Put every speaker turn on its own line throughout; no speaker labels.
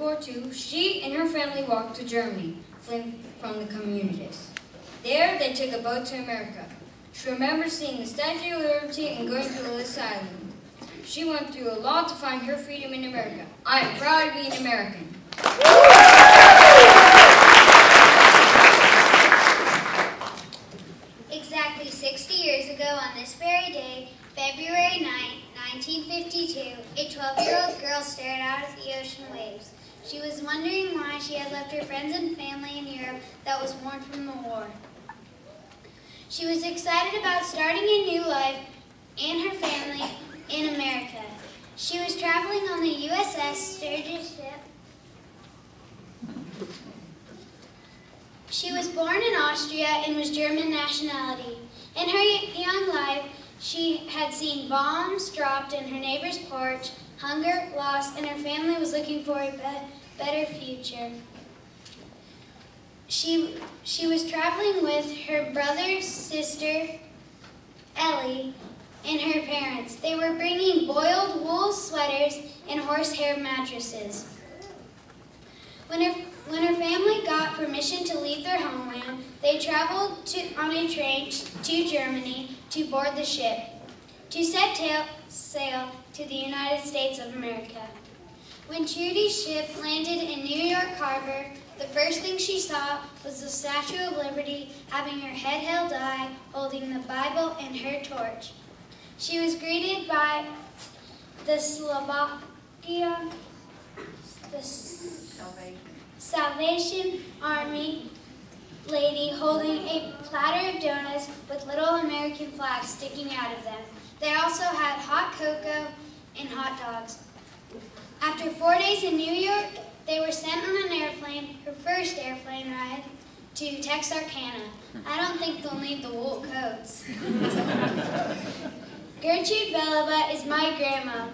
War II, she and her family walked to Germany, fleeing from the communists. There, they took a boat to America. She remembers seeing the Statue of Liberty and going to Ellis Island. She went through a lot to find her freedom in America. I am proud to be an American.
Exactly 60 years ago on this very day, February 9, 1952, a 12-year-old girl stared out at the ocean waves. She was wondering why she had left her friends and family in Europe that was worn from the war. She was excited about starting a new life and her family in America. She was traveling on the USS Sturgis ship. She was born in Austria and was German nationality. In her young life, she had seen bombs dropped in her neighbor's porch, hunger, loss, and her family was looking for a better future. She was traveling with her brother, sister, Ellie, and her parents. They were bringing boiled wool sweaters and horsehair mattresses. When her family got permission to leave their homeland, they traveled on a train to Germany to board the ship, to set sail to the United States of America. When Trudy's ship landed in New York Harbor, the first thing she saw was the Statue of Liberty having her head held high, holding the Bible and her torch. She was greeted by the Salvation Army lady holding a platter of donuts with little American flags sticking out of them. They also had hot cocoa and hot dogs. After 4 days in New York, they were sent on an airplane, her first airplane ride, to Texarkana. I don't think they'll need the wool coats. Gertrude Velaba is my grandma,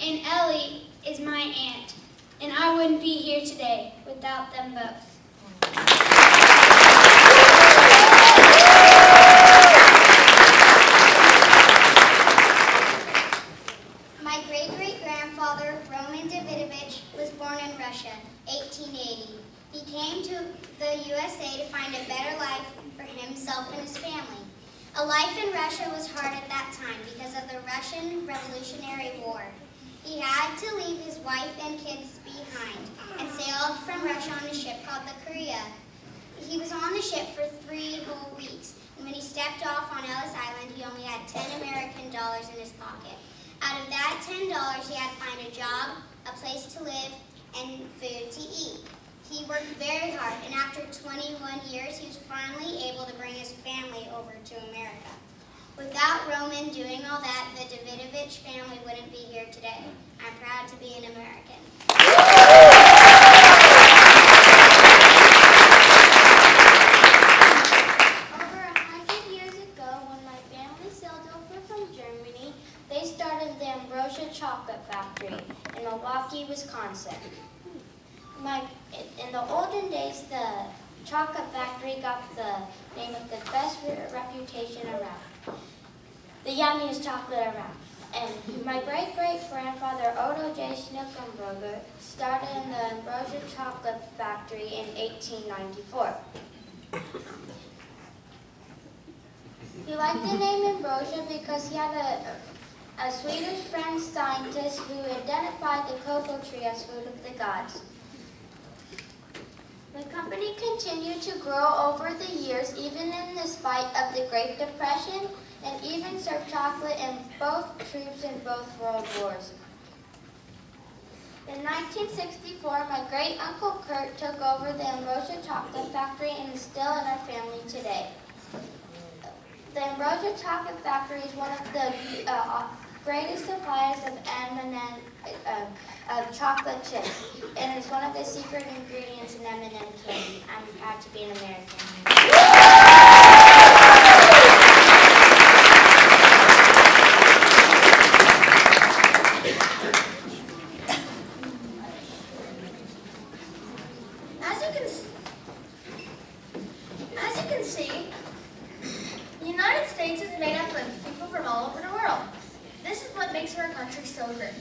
and Ellie is my aunt, and I wouldn't be here today without them both. My great-great-grandfather, Roman Davidovich, was born in Russia, 1880. He came to the USA to find a better life for himself and his family. A life in Russia was hard at that time because of the Russian Revolutionary War. He had to leave his wife and kids behind and sailed from Russia on a ship called the Korea. He was on the ship for 3 whole weeks, and when he stepped off on Ellis Island, he only had 10 American dollars in his pocket. Out of that $10, he had to find a job, a place to live, and food to eat. He worked very hard, and after 21 years, he was finally able to bring his family over to America. Without Roman doing all that, the Davidovich family wouldn't be here today. I'm proud to be an American. Over 100 years ago, when my family sailed over from Germany, they started the Ambrosia Chocolate Factory in Milwaukee, Wisconsin. In the olden days, the chocolate factory got the name of the best reputation around, the yummiest chocolate around. And my great-great-grandfather, Odo J. Schnickenberger, started in the Ambrosia Chocolate Factory in 1894. He liked the name Ambrosia because he had a Swedish French scientist who identified the cocoa tree as food of the gods. The company continued to grow over the years, even in spite of the Great Depression, and even served chocolate in both troops in both world wars. In 1964, my great-uncle Kurt took over the Ambrosia Chocolate Factory and is still in our family today. The Ambrosia Chocolate Factory is one of the greatest suppliers of M&M chocolate chips, and it's one of the secret ingredients in M&M candy. I'm proud to be an American.
As you can see, the United States is made up of people from all over the world. This is what makes our country so great.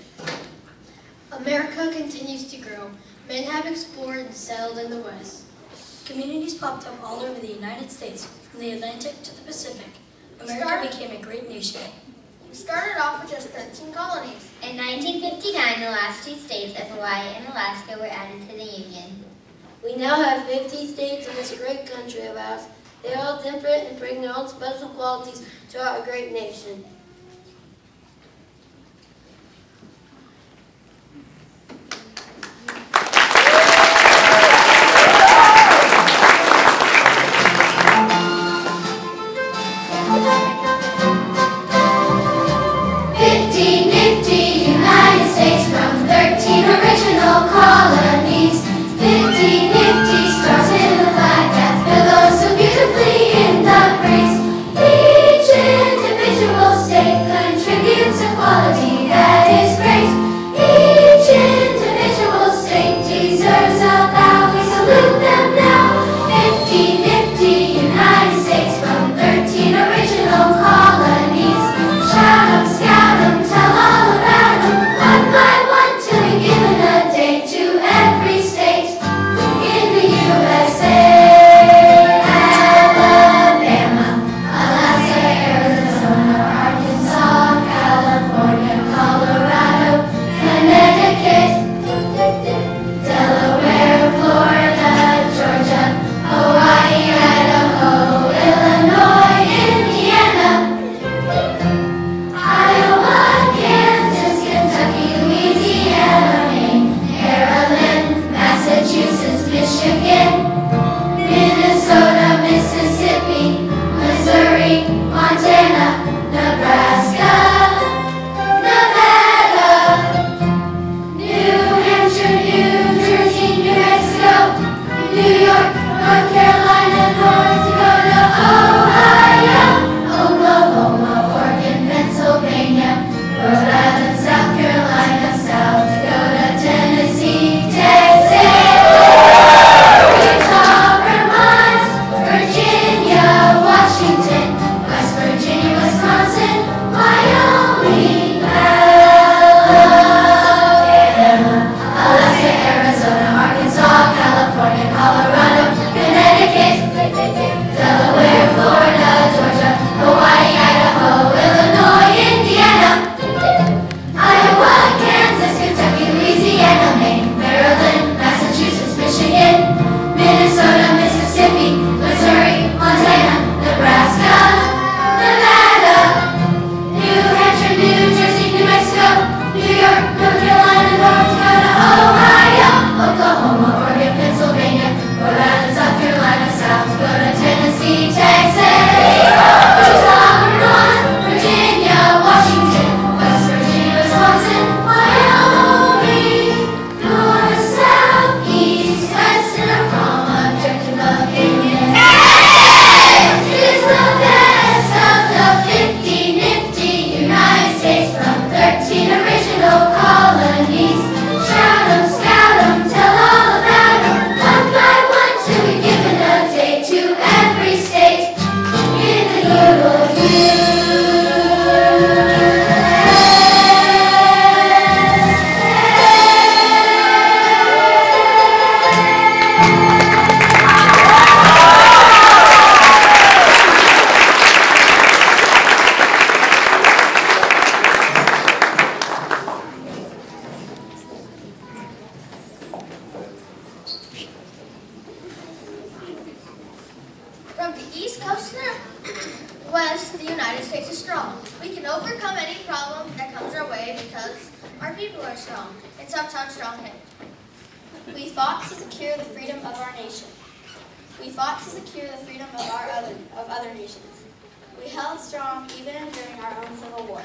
America continues to grow.
Men have explored and settled in the West.
Communities popped up all over the United States, from the Atlantic to the Pacific. America became a great nation.
We started off with just 13 colonies.
In 1959, the last two states of Hawaii and Alaska were added to the Union.
We now have 50 states in this great country of ours. They are all different and bring their own special qualities to our great nation.
From the East Coast to the West, the United States is strong. We can overcome any problem that comes our way because our people are strong and sometimes strong-headed.
We fought to secure the freedom of our nation. We fought to secure the freedom of other nations. We held strong even during our own civil war.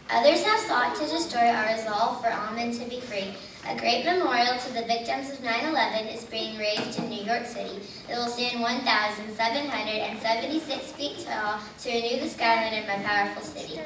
Others have sought to destroy our resolve for all men to be free. A great memorial to the victims of 9/11 is being raised in New York City. It will stand 1,776 feet tall to renew the skyline of my powerful city.